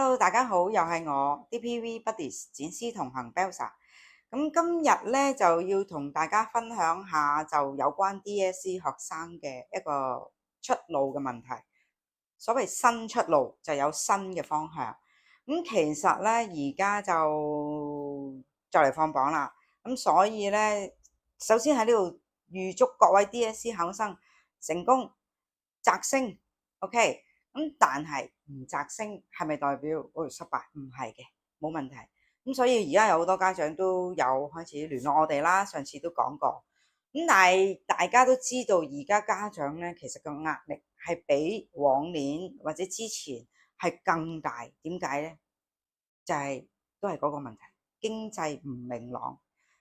Hello，大家好，又係我 DPV Buddies 展師同行 Belsa。咁今日咧就要同大家分享下就有關 DSE 學生嘅一個出路嘅問題。所謂新出路就有新嘅方向。咁其實咧而家就嚟放榜啦，咁所以咧首先喺呢度預祝各位 DSE 考生成功摘星。OK。咁但係唔摘星係咪代表失敗？唔係嘅，冇問題。咁所以而家有好多家長都有開始聯絡我哋啦，上次都講過。咁但係大家都知道，而家家長咧其實個壓力係比往年或者之前係更大。點解咧？就係都係嗰個問題，經濟唔明朗。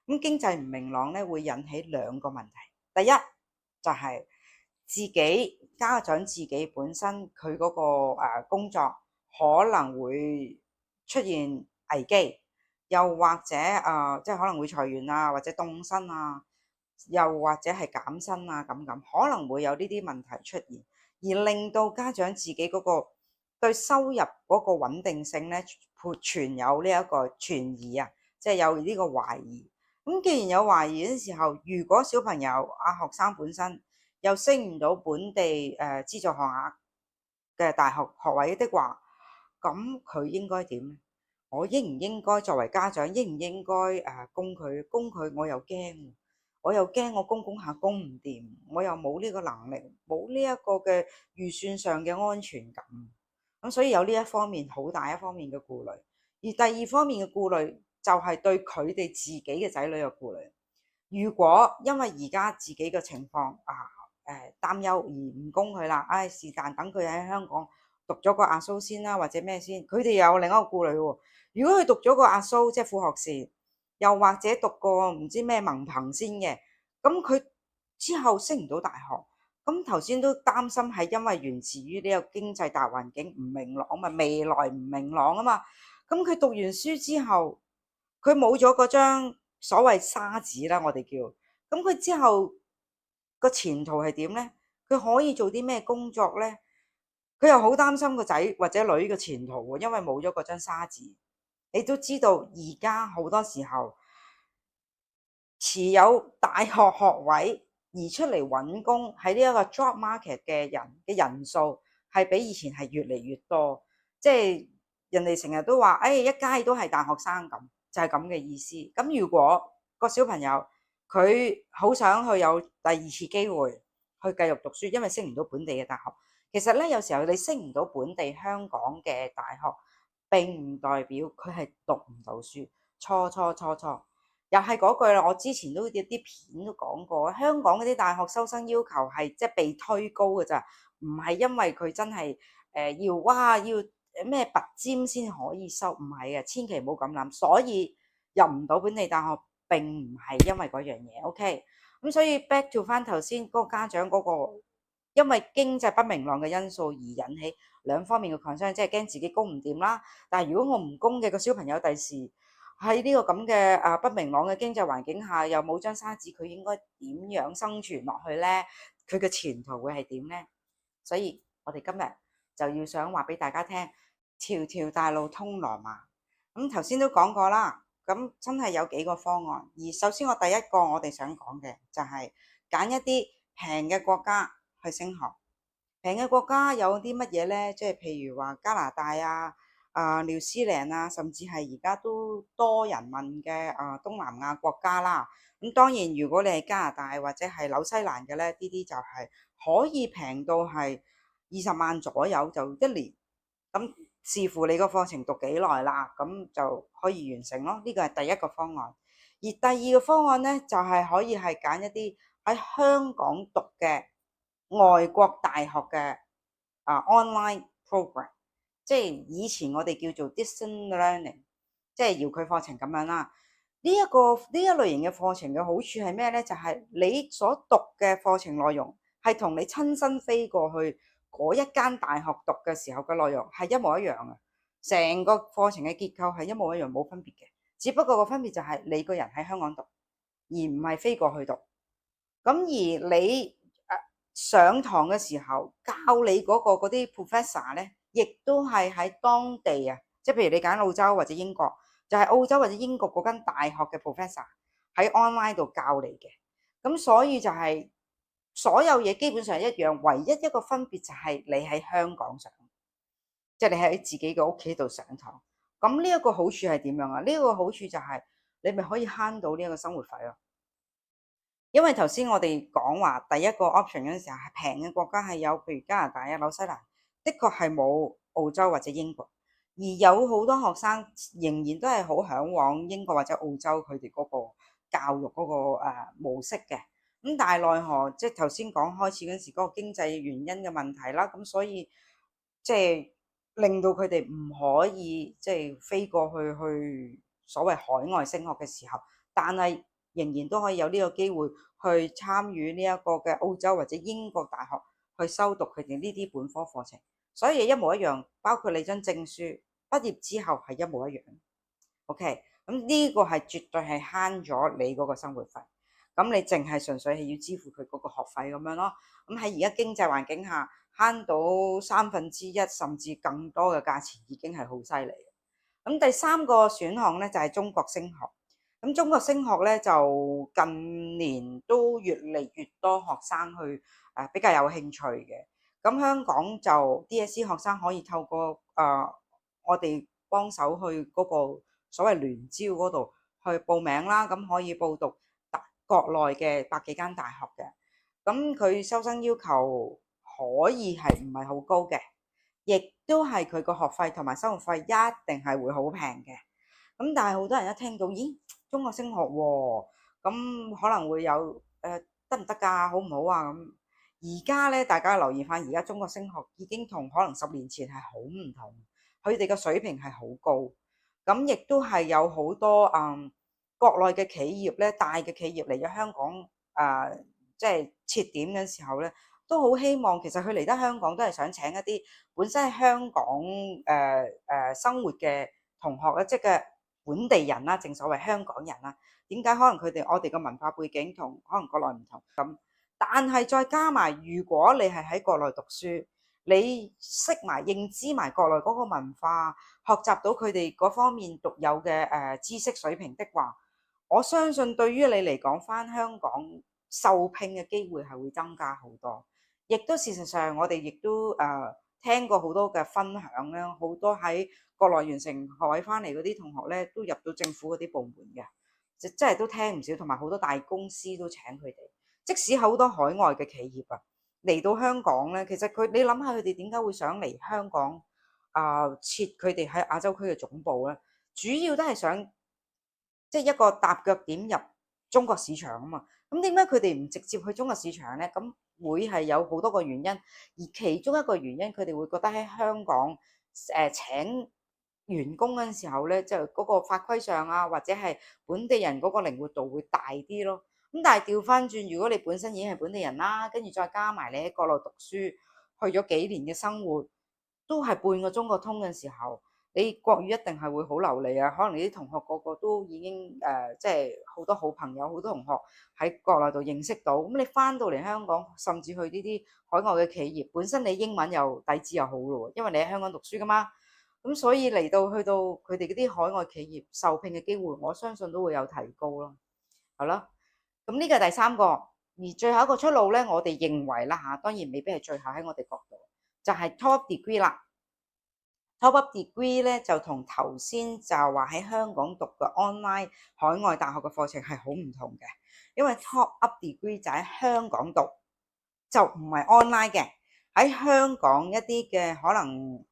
咁經濟唔明朗咧，會引起兩個問題。第一就係自己家長自己本身佢嗰個工作可能會出現危機，又或者即係可能會裁員啊，或者凍薪啊，又或者係減薪啊，咁可能會有呢啲問題出現，而令到家長自己嗰個對收入嗰個穩定性咧存有呢一個存疑啊，即係有呢個懷疑。咁既然有懷疑嘅時候，如果小朋友學生本身又升唔到本地資助學額嘅大學學位的話，咁佢應該點咧？我應唔應該作為家長，應唔應該供佢？供佢我又驚，我供下供唔掂，我又冇呢個能力，冇呢一個嘅預算上嘅安全感。咁所以有呢一方面好大一方面嘅顧慮，而第二方面嘅顧慮就係對佢哋自己嘅仔女嘅顧慮。如果因為而家自己嘅情況擔憂而唔供佢啦，是但等佢喺香港讀咗個阿蘇先啦，或者咩先，佢哋又有另一個顧慮喎。如果佢讀咗個阿蘇，即係副學士，又或者讀個唔知咩文憑先嘅，咁佢之後升唔到大學。咁頭先都擔心係因為源自於呢個經濟大環境唔明朗嘛，未來唔明朗啊嘛。咁佢讀完書之後，佢冇咗嗰張所謂沙紙啦，我哋叫。咁佢之後個前途係點呢？佢可以做啲咩工作呢？佢又好擔心個仔或者女嘅前途喎，因為冇咗嗰張沙紙。你都知道而家好多時候持有大學學位而出嚟揾工喺呢一個 job market 嘅人數係比以前係越嚟越多。即係人哋成日都話，一街都係大學生，咁就係咁嘅意思。咁如果個小朋友佢好想去有第二次機會去繼續讀書，因為升唔到本地嘅大學。其實咧，有時候你升唔到本地香港嘅大學，並唔代表佢係讀唔到書。錯，又係嗰句啦。我之前都有啲片都講過，香港嗰啲大學收生要求係即係被推高嘅咋，唔係因為佢真係要咩拔尖先可以收，唔係啊，千祈唔好咁諗。所以入唔到本地大學並唔係因為嗰樣嘢。OK，咁所以 back to 翻頭先嗰個家長嗰個，因為經濟不明朗嘅因素而引起兩方面嘅 concern，即係驚自己供唔掂啦。但係如果我唔供嘅個小朋友第時喺呢個咁嘅不明朗嘅經濟環境下，又冇張沙紙，佢應該點樣生存落去呢？佢嘅前途會係點呢？所以我哋今日就要想話俾大家聽，條條大路通羅馬。咁頭先都講過啦，咁真係有幾個方案。而首先我第一個我哋想講嘅就係揀一啲平嘅國家去升學。平嘅國家有啲乜嘢呢？即係譬如話加拿大啊、紐西蘭啊，甚至係而家都多人問嘅東南亞國家啦。咁當然，如果你係加拿大或者係紐西蘭嘅咧，呢啲就係可以平到係20萬左右就一年。咁視乎你個課程讀幾耐啦，咁就可以完成咯。呢個係第一個方案。而第二個方案咧，就係可以係揀一啲喺香港讀嘅外國大學嘅online program。即係以前我哋叫做 distance learning， 即係遙距課程咁樣啦。呢一類型嘅課程嘅好處係咩呢？就係你所讀嘅課程內容係同你親身飛過去嗰一間大學讀嘅時候嘅內容係一模一樣嘅，成個課程嘅結構係一模一樣，冇分別嘅。只不過個分別就係你個人喺香港讀，而唔係飛過去讀。咁而你上堂嘅時候教你嗰啲 professor 呢，亦都係喺當地即係譬如你揀澳洲或者英國，就係澳洲或者英國嗰間大學嘅 professor 喺 online 度教你嘅。咁所以就係所有嘢基本上一樣，唯一一個分別就係你喺香港上，即係你喺自己嘅屋企度上堂。咁呢一個好處係點樣啊？呢個好處就係你咪可以慳到呢一個生活費咯。因為頭先我哋講話第一個 option 嗰陣時候係平嘅國家係有，譬如加拿大啊、紐西蘭，的確係冇澳洲或者英國，而有好多學生仍然都係好嚮往英國或者澳洲佢哋嗰個教育嗰個模式嘅。咁但係奈何即係頭先講開始嗰陣時嗰個經濟原因嘅問題啦，咁所以即係令到佢哋唔可以即係飛過去所謂海外升學嘅時候，但係仍然都可以有呢個機會去參與呢一個嘅澳洲或者英國大學去修讀佢哋呢啲本科課程，所以一模一樣，包括你張證書畢業之後係一模一樣。OK，咁呢個係絕對係慳咗你嗰個生活費，咁你淨係純粹係要支付佢嗰個學費咁樣咯。咁喺而家經濟環境下慳到1/3甚至更多嘅價錢已經係好犀利。咁第三個選項咧就係中國升學。咁中國升學咧就近年都越嚟越多學生去比較有興趣嘅。咁香港就 DSE 學生可以透過我哋幫手去嗰個所謂聯招嗰度去報名啦，咁可以報讀國內嘅百幾間大學嘅。咁佢收生要求可以係唔係好高嘅，亦都係佢個學費同埋生活費一定係會好平嘅。咁但係好多人一聽到，咦，中國升學喎，咁可能會有得唔得㗎？好唔好啊？咁而家咧，大家留意翻，而家中國升學已經同可能10年前係好唔同，佢哋嘅水平係好高，咁亦都係有好多國內嘅企業咧，大嘅企業嚟咗香港即係設點嘅時候咧，都好希望其實佢嚟得香港都係想請一啲本身喺香港生活嘅同學咧，即係本地人啦，正所謂香港人啦。點解可能我哋嘅文化背景同可能國內唔同咁？但係再加埋，如果你係喺國內讀書，你識埋認知埋國內嗰個文化，學習到佢哋嗰方面獨有嘅知識水平的話，我相信對於你嚟講，返香港受聘嘅機會係會增加好多。亦都事實上，我哋亦都聽過好多嘅分享咧，好多喺國內完成學位翻嚟嗰啲同學咧，都入到政府嗰啲部門嘅，即係都聽唔少，同埋好多大公司都請佢哋。即使好多海外嘅企業啊嚟到香港咧，其實你諗下佢哋點解會想嚟香港設佢哋喺亞洲區嘅總部咧？主要都係想即係一個踏腳點入中國市場啊嘛。咁點解佢哋唔直接去中國市場咧？咁會係有好多個原因，而其中一個原因佢哋會覺得喺香港請員工嗰陣時候咧，就嗰個法規上啊，或者係本地人嗰個靈活度會大啲咯。咁但係調翻轉，如果你本身已經係本地人啦，跟住再加埋你喺國內讀書，去咗幾年嘅生活，都係半個中國通嘅時候，你國語一定係會好流利啊！可能你啲同學個個都已經即係好多好朋友、好多同學喺國內度認識到。咁你翻到嚟香港，甚至去呢啲海外嘅企業，本身你英文又底子又好咯，因為你喺香港讀書噶嘛。咁所以去到佢哋嗰啲海外企業受聘嘅機會，我相信都會有提高咯。係咯，咁呢個係第三個，而最後一個出路咧，我哋認為啦嚇，當然未必係最後喺我哋角度，就係 top degree 啦。top up degree 咧就同頭先就話喺香港讀嘅 online 海外大學嘅課程係好唔同嘅，因為 top up degree 就喺香港讀，就唔係 online 嘅。喺香港一啲嘅可能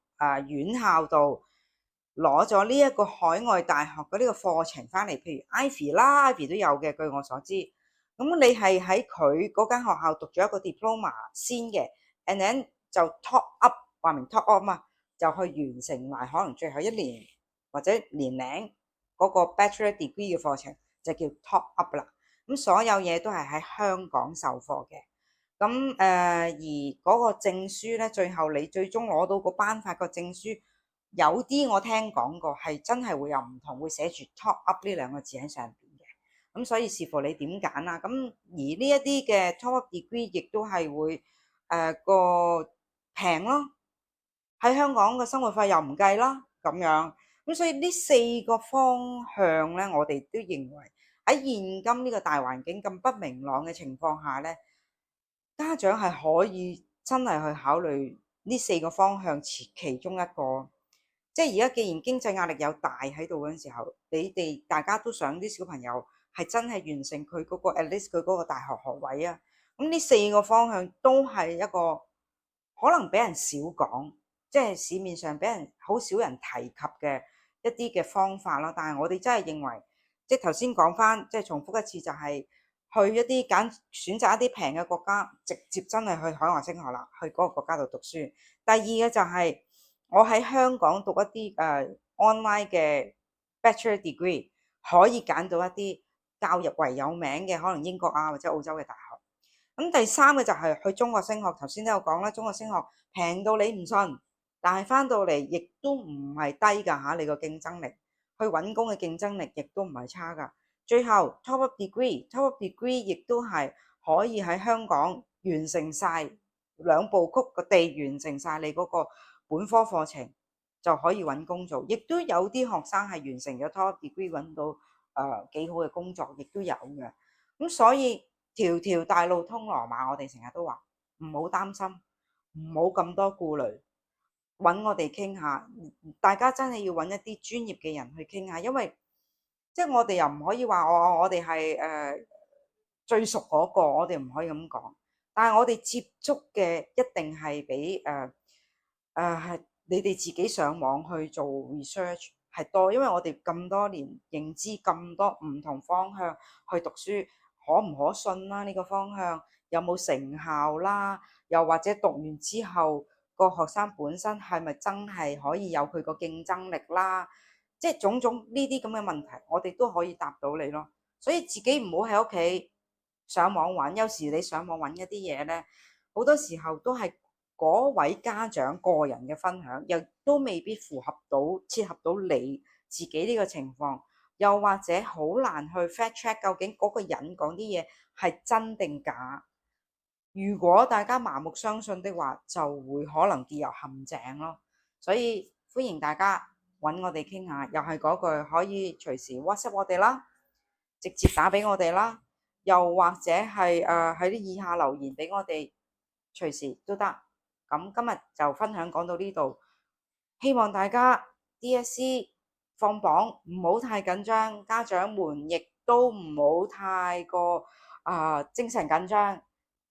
院校度攞咗呢一個海外大學嘅呢個課程翻嚟，譬如 Ivy 啦，Ivy 都有嘅，據我所知。咁你係喺佢嗰間學校讀咗一個 diploma 先嘅 and then 就 top up， 話明 top up 嘛，就去完成埋可能最後一年或者年零嗰個 bachelor degree 嘅課程，就叫 top up 啦。咁所有嘢都係喺香港授課嘅。咁而嗰個證書咧，最後你最終攞到個頒發個證書，有啲我聽講過係真係會有唔同，會寫住 top up 呢兩個字喺上邊嘅。咁所以視乎你點揀啦。咁而呢一啲嘅 top up degree 亦都係會個平咯，喺香港嘅生活費又唔計啦，咁樣咁所以呢四個方向咧，我哋都認為喺現今呢個大環境咁不明朗嘅情況下咧，家長係可以真係去考慮呢四個方向其中一個。即係而家既然經濟壓力有大喺度嗰陣時候，你哋大家都想啲小朋友係真係完成佢嗰個 at least 佢嗰個大學學位啊。咁呢四個方向都係一個可能俾人少講，即係市面上俾人好少人提及嘅一啲嘅方法啦。但係我哋真係認為，即係頭先講翻，即係重複一次，就係去一啲選擇一啲平嘅國家，直接真係去海外升學啦，去嗰個國家度讀書。第二嘅就係我喺香港讀一啲online 嘅 bachelor degree，可以揀到一啲教育為有名嘅，可能英國啊或者澳洲嘅大學。咁第三個就係去中國升學，頭先都有講啦，中國升學平到你唔信，但係翻到嚟亦都唔係低㗎嚇，你個競爭力去揾工嘅競爭力亦都唔係差㗎。最後 top up degree，top up degree 亦都係可以喺香港完成晒兩部曲個地，完成晒你嗰個本科課程就可以揾工做，亦都有啲學生係完成咗 top up degree 揾到幾好嘅工作，亦都有嘅。咁所以條條大路通羅馬，我哋成日都話唔好擔心，唔好咁多顧慮，揾我哋傾下。大家真係要揾一啲專業嘅人去傾下，因為即係我哋又唔可以話我哋係最熟嗰個，我哋唔可以咁講。但係我哋接觸嘅一定係比係你哋自己上網去做 research 係多，因為我哋咁多年認知咁多唔同方向去讀書，可唔可信啦？呢個方向有冇成效啦？又或者讀完之後個學生本身係咪真係可以有佢個競爭力啦？即係種種呢啲咁嘅問題，我哋都可以答到你咯。所以自己唔好喺屋企上網揾，有時你上網揾一啲嘢呢，好多時候都係嗰位家長個人嘅分享，又都未必切合到你自己呢個情況，又或者好難去 fact check 究竟嗰個人講啲嘢係真定假。如果大家盲目相信的話，就會可能跌入陷阱咯。所以歡迎大家揾我哋傾下，又係嗰句，可以隨時 WhatsApp 我哋啦，直接打俾我哋啦，又或者係喺啲以下留言俾我哋，隨時都得。咁今日就分享講到呢度，希望大家 DSE 放榜唔好太緊張，家長們亦都唔好太過精神緊張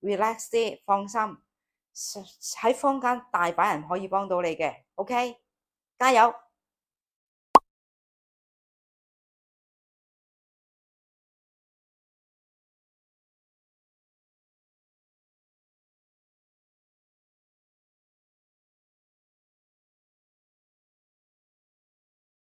，relax 啲，放心，喺坊間大把人可以幫到你嘅，OK，加油！